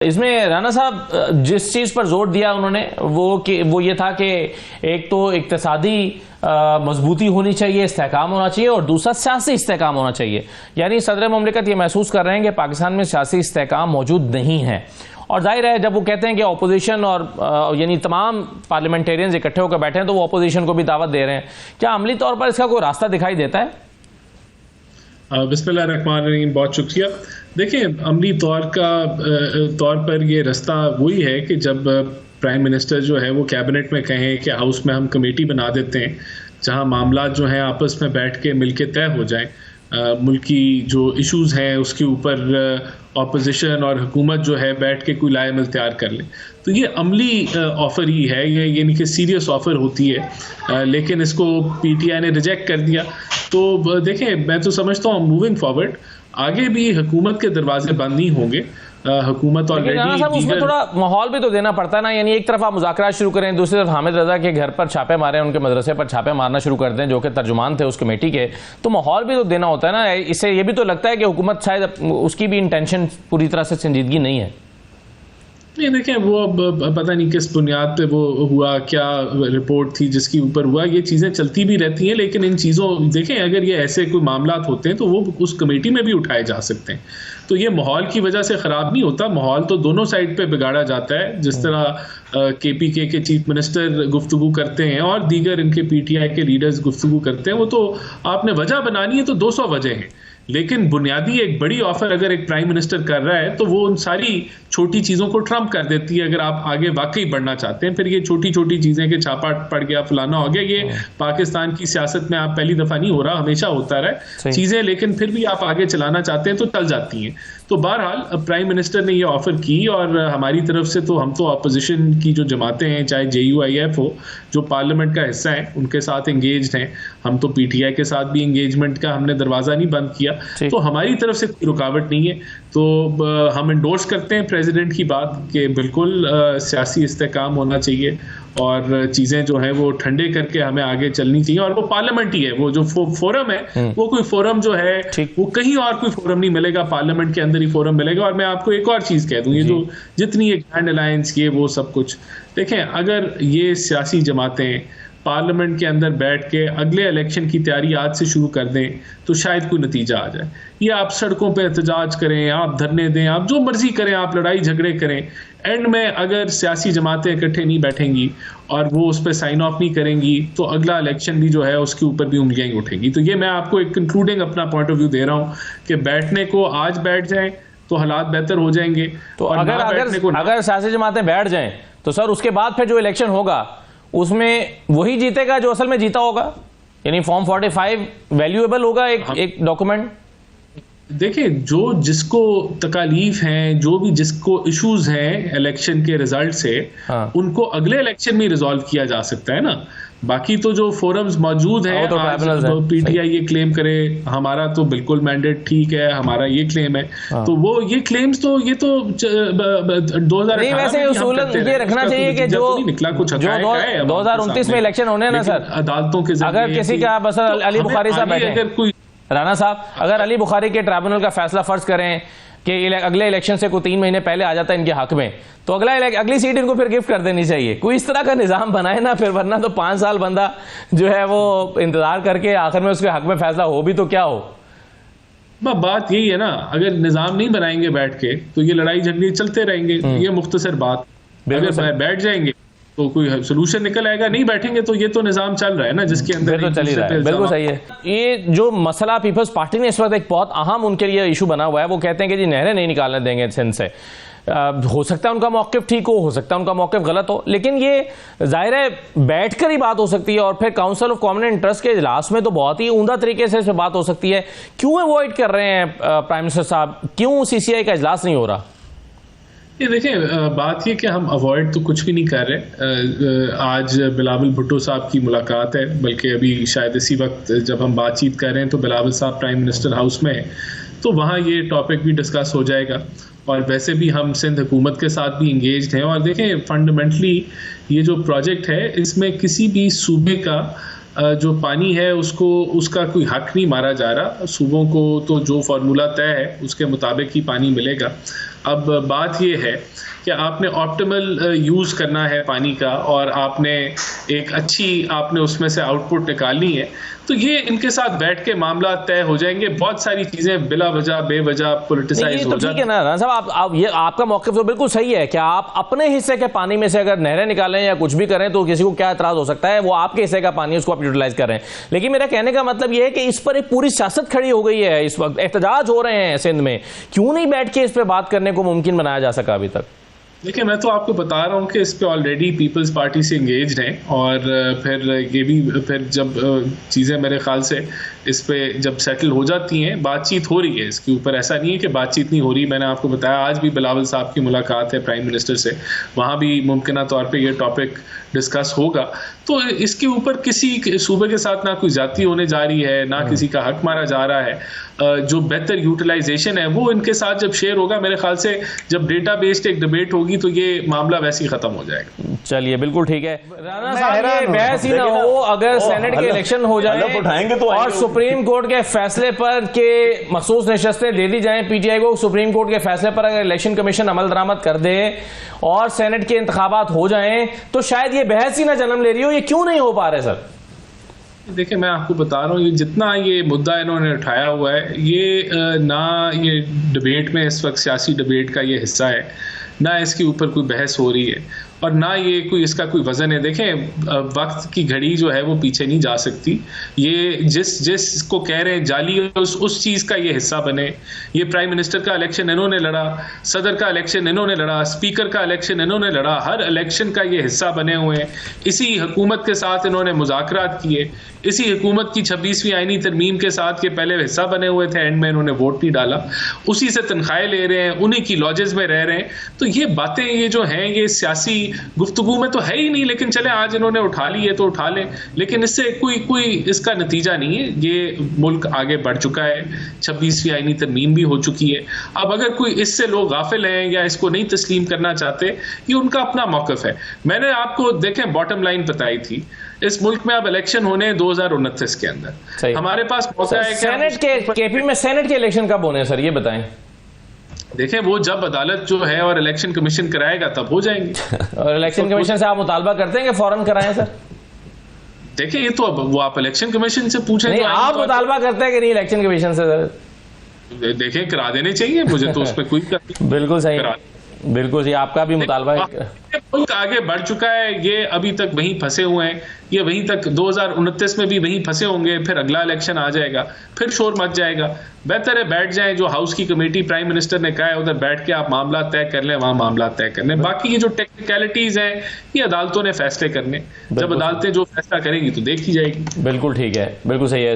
इसमें राणा साहब जिस चीज पर जोर दिया उन्होंने वो ये था कि एक तो इक्तिसादी मजबूती होनी चाहिए, इस्तेहकाम होना चाहिए, और दूसरा सियासी इस्तेहकाम होना चाहिए। यानी सदर मुमलिकत ये महसूस कर रहे हैं कि पाकिस्तान में सियासी इस्तेहकाम मौजूद नहीं है। और जाहिर है जब वो कहते हैं कि अपोजिशन और यानी तमाम पार्लियामेंटेरियंस इकट्ठे होकर बैठे हैं तो वो अपोजिशन को भी दावत दे रहे हैं। क्या अमली तौर पर इसका कोई रास्ता दिखाई देता है? बिस्मिल्लाहिर्रहमानिर्रहीम, बहुत शुक्रिया। देखिए, अमली तौर पर ये रास्ता वही है कि जब प्राइम मिनिस्टर जो है वो कैबिनेट में कहें कि हाउस में हम कमेटी बना देते हैं जहां मामला जो हैं आपस में बैठ के मिलके तय हो जाएं, मुल्की जो इश्यूज हैं उसके ऊपर ऑपोजिशन और हुकूमत जो है बैठ के कोई लाएमल तैयार कर ले, तो ये अमली ऑफ़र ही है, ये नहीं कि सीरियस ऑफ़र होती है। लेकिन इसको पीटीआई ने रिजेक्ट कर दिया। तो देखें, मैं तो समझता हूँ मूविंग फॉरवर्ड आगे भी हुकूमत के दरवाजे बंद नहीं होंगे। हुकूमत और उसमें थोड़ा माहौल भी तो देना पड़ता है ना। यानी एक तरफ आप मुज़ाकरात शुरू करें, दूसरी तरफ हामिद रजा के घर पर छापे मारें, उनके मदरसे पर छापे मारना शुरू कर दें जो कि तर्जुमान थे उस कमेटी के, तो माहौल भी तो देना होता है ना। इससे ये भी तो लगता है कि हुकूमत शायद उसकी भी इंटेंशन पूरी तरह से संजीदगी नहीं है। नहीं, देखें, वो पता नहीं किस बुनियाद पे वो हुआ, क्या रिपोर्ट थी जिसके ऊपर हुआ, ये चीज़ें चलती भी रहती हैं। लेकिन इन चीज़ों देखें, अगर ये ऐसे कोई मामलात होते हैं तो वो उस कमेटी में भी उठाए जा सकते हैं। तो ये माहौल की वजह से ख़राब नहीं होता, माहौल तो दोनों साइड पे बिगाड़ा जाता है। जिस तरह केपीके के चीफ मिनिस्टर गुफ्तगू करते हैं और दीगर इनके पीटीआई के लीडर्स गुफ्तगू करते हैं, वो तो आपने वजह बनानी है तो 200 वजह हैं। लेकिन बुनियादी एक बड़ी ऑफर अगर एक प्राइम मिनिस्टर कर रहा है तो वो उन सारी छोटी चीज़ों को ट्रम्प कर देती है। अगर आप आगे वाकई बढ़ना चाहते हैं, फिर ये छोटी छोटी चीज़ें कि छापा पड़ गया, फलाना हो गया, ये पाकिस्तान की सियासत में आप पहली दफ़ा नहीं हो रहा, हमेशा होता रहा चीज़ें, लेकिन फिर भी आप आगे चलाना चाहते हैं तो चल जाती हैं। तो बहरहाल प्राइम मिनिस्टर ने ये ऑफ़र की और हमारी तरफ से तो हम तो अपोजिशन की जो जमातें हैं, चाहे JUIF हो जो पार्लियामेंट का हिस्सा है, उनके साथ इंगेज्ड हैं। हम तो PTI के साथ भी इंगेजमेंट का हमने दरवाज़ा नहीं बंद किया, तो हमारी तरफ से कोई रुकावट नहीं है। तो हम इंडोर्स करते हैं प्रेसिडेंट की बात कि बिल्कुल सियासी इस्तेहकाम होना चाहिए और चीज़ें जो हैं वो ठंडे करके हमें आगे चलनी चाहिए। और वो पार्लियामेंट ही है, वो जो फोरम है वो कोई फोरम जो है वो कहीं और कोई फोरम नहीं मिलेगा, पार्लियामेंट के अंदर ही फोरम मिलेगा। और मैं आपको एक और चीज़ कह दूँ, ये जो जितनी ये ग्रैंड अलायंस ये वो सब कुछ, देखें, अगर ये सियासी जमातें पार्लियामेंट के अंदर बैठ के अगले इलेक्शन की तैयारी आज से शुरू कर दें तो शायद कोई नतीजा आ जाए। ये आप सड़कों पे एहतजाज करें, आप धरने दें, आप जो मर्जी करें, आप लड़ाई झगड़े करें, एंड में अगर सियासी जमातें इकट्ठे नहीं बैठेंगी और वो उस पर साइन ऑफ नहीं करेंगी तो अगला इलेक्शन भी जो है उसके ऊपर भी उंगलियां ही उठेंगी। तो ये मैं आपको एक कंक्लूडिंग अपना पॉइंट ऑफ व्यू दे रहा हूँ कि बैठने को आज बैठ जाएं तो हालात बेहतर हो जाएंगे। तो अगर सियासी जमातें बैठ जाएं तो सर उसके बाद फिर जो इलेक्शन होगा उसमें वही जीतेगा जो असल में जीता होगा, यानी फॉर्म 45 वैल्यूएबल होगा एक डॉक्यूमेंट। देखिए, जो जिसको तकालीफ हैं, जो भी जिसको इश्यूज हैं इलेक्शन के रिजल्ट से, उनको अगले इलेक्शन में रिजॉल्व किया जा सकता है ना। बाकी तो जो फोरम्स मौजूद हैं, तो PTI ये क्लेम करे हमारा तो बिल्कुल मैंडेट ठीक है, हमारा ये क्लेम है, तो वो ये क्लेम्स तो ये तो 2018 वैसे उसूलन ये रखना चाहिए कि जो निकला कुछ 2029 में इलेक्शन होने ना सर, अदालतों के अगर किसी का बस अली बुखारी साहब बैठे, अगर कोई राणा साहब अगर अली बुखारी के ट्राइब्यूनल का फैसला फर्ज करें कि अगले इलेक्शन से कोई 3 महीने पहले आ जाता है इनके हक में, तो अगली सीट इनको फिर गिफ्ट कर देनी चाहिए। कोई इस तरह का निजाम बनाए ना, फिर वरना तो 5 साल बंदा जो है वो इंतजार करके आखिर में उसके हक में फैसला हो भी तो क्या हो। बात यही है ना, अगर निजाम नहीं बनाएंगे बैठ के तो ये लड़ाई झगड़े चलते रहेंगे। ये मुख्तसर बात, अगर बैठ जाएंगे तो कोई सोल्यूशन निकल आएगा, नहीं बैठेंगे तो ये तो निजाम चल रहा है ना जिसके अंदर तो चल ही रहा है। बिल्कुल सही है। ये जो मसला पीपल्स पार्टी ने इस वक्त एक बहुत अहम उनके लिए इशू बना हुआ है, वो कहते हैं कि जी नहरें नहीं निकालने देंगे सिंध से। हो सकता है उनका मौक़िफ़ ठीक हो सकता है उनका मौक़िफ़ गलत हो, लेकिन ये जाहिर है बैठकर ही बात हो सकती है और फिर काउंसिल ऑफ कॉमन इंटरेस्ट के इजलास में तो बहुत ही उम्दा तरीके से इस पर बात हो सकती है। क्यों अवॉइड कर रहे हैं प्राइम मिनिस्टर साहब, क्यों CCI का इजलास नहीं हो रहा? ये देखें, बात ये कि हम अवॉइड तो कुछ भी नहीं कर रहे। आज बिलावल भुट्टो साहब की मुलाकात है, बल्कि अभी शायद इसी वक्त जब हम बातचीत कर रहे हैं तो बिलावल साहब प्राइम मिनिस्टर हाउस में है, तो वहाँ ये टॉपिक भी डिस्कस हो जाएगा। और वैसे भी हम सिंध हुकूमत के साथ भी इंगेज्ड हैं। और देखें, फंडामेंटली ये जो प्रोजेक्ट है इसमें किसी भी सूबे का जो पानी है उसका कोई हक नहीं मारा जा रहा। सूबों को तो जो फार्मूला तय है उसके मुताबिक ही पानी मिलेगा। अब बात ये है कि आपने ऑप्टिमल यूज़ करना है पानी का और आपने एक अच्छी आपने उसमें से आउटपुट निकालनी है, तो ये इनके साथ बैठ के मामला तय हो जाएंगे। बहुत सारी चीज़ें बिला वजह बेवजह पोलिटिसाइज हो जाती है। ठीक है ना राणा साहब, आप ये आपका मौक़िफ़ तो बिल्कुल सही है कि आप अपने हिस्से के पानी में से अगर नहरें निकालें या कुछ भी करें तो किसी को क्या एतराज़ हो सकता है, वो आपके हिस्से का पानी उसको आप यूटिलाइज कर रहे हैं। लेकिन मेरा कहने का मतलब ये है कि इस पर एक पूरी सियासत खड़ी हो गई है, इस वक्त एहतजाज हो रहे हैं सिंध में, क्यों नहीं बैठ के इस पर बात करने को मुमकिन बनाया जा सका अभी तक? देखिए, मैं तो आपको बता रहा हूँ कि इस पे ऑलरेडी पीपल्स पार्टी से इंगेज्ड हैं और फिर ये भी फिर जब चीज़ें मेरे ख्याल से इस पे जब सेटल हो जाती हैं, बातचीत हो रही है इसके ऊपर। ऐसा नहीं है कि बातचीत नहीं हो रही। मैंने आपको बताया आज भी बिलावल साहब की मुलाकात है प्राइम मिनिस्टर से, वहाँ भी मुमकिन तौर पे ये टॉपिक डिस्कस होगा। तो इसके ऊपर किसी सूबे के साथ ना कोई जाती होने जा रही है, ना किसी का हक मारा जा रहा है। जो बेहतर यूटिलाइजेशन है वो इनके साथ जब शेयर होगा, मेरे ख्याल से जब डेटा बेस्ड एक डिबेट होगी तो ये मामला वैसे ही खत्म हो जाएगा। चलिए, बिल्कुल ठीक है राणा साहब, ये बहस ही ना हो अगर सेनेट के इलेक्शन हो जाए तो और सुप्रीम कोर्ट के फैसले पर के मखसूस नशस्तें दे दी जाएं पीटीआई को, सुप्रीम कोर्ट के फैसले पर अगर इलेक्शन कमीशन अमल दरामद कर दे और सेनेट के इंतखाबात हो जाएं तो शायद ये बहस ही ना जन्म ले रही हो। ये क्यों नहीं हो पा रहे सर? देखिए, मैं आपको बता रहा हूँ, ये जितना ये मुद्दा इन्होंने उठाया हुआ है, ये ना ये डिबेट में इस वक्त सियासी डिबेट का ये हिस्सा है, ना इसके ऊपर कोई बहस हो रही है और ना ये कोई इसका कोई वजन है। देखें, वक्त की घड़ी जो है वो पीछे नहीं जा सकती। ये जिसको कह रहे हैं जाली, उस चीज़ का ये हिस्सा बने। ये प्राइम मिनिस्टर का इलेक्शन इन्होंने लड़ा, सदर का इलेक्शन इन्होंने लड़ा, स्पीकर का इलेक्शन इन्होंने लड़ा, हर इलेक्शन का ये हिस्सा बने हुए हैं। इसी हुकूमत के साथ इन्होंने मुज़ाकरात किए, इसी हुकूमत की 26वीं आईनी तरमीम के साथ के पहले हिस्सा बने हुए थे, एंड में इन्होंने वोट नहीं डाला, उसी से तनख्वाहें ले रहे हैं, उन्हीं की लॉजेस में रह रहे हैं। तो ये बातें ये जो हैं ये सियासी गुफ्तगू में तो है ही नहीं, लेकिन चले आज इन्होंने उठा ली है तो उठा लें, लेकिन इससे कोई इसका नतीजा नहीं है। ये मुल्क आगे बढ़ चुका है, 26वीं आईनी तरमीम भी हो चुकी है। अब अगर कोई इससे लोग गाफिल हैं या इसको नहीं तस्लीम करना चाहते, ये उनका अपना मौक़िफ़ है। मैंने आपको देखें बॉटम लाइन बताई थी, इस मुल्क में अब इलेक्शन होने 2029 के अंदर। हमारे पास मौका है सेनेट के केपी में सेनेट के इलेक्शन कब होने सर, ये बताएं। देखें, वो जब अदालत जो है और इलेक्शन कमीशन कराएगा तब हो जाएंगे। और इलेक्शन कमीशन से आप मुतालबा करते हैं कि फौरन कराएं सर? देखिए, ये तो अब वो आप इलेक्शन कमीशन से पूछें। नहीं, तो आप मुतालबा करते हैं कि नहीं इलेक्शन कमीशन से सर? देखें, करा देने चाहिए, मुझे तो उसमें कोई बिल्कुल सही, बिल्कुल सही, आपका भी मुतालबा है। मुल्क आगे बढ़ चुका है, ये अभी तक वहीं फंसे हुए हैं, ये वहीं तक 2029 में भी वहीं फंसे होंगे। फिर अगला इलेक्शन आ जाएगा, फिर शोर मच जाएगा। बेहतर है बैठ जाएं, जो हाउस की कमेटी प्राइम मिनिस्टर ने कहा है उधर बैठ के आप मामला तय कर लें, वहां मामला तय कर लें। बाकी ये जो टेक्निकलिटीज हैं ये अदालतों ने फैसले करने, जब अदालतें जो फैसला करेंगी तो देखी जाएगी। बिल्कुल ठीक है, बिल्कुल सही है।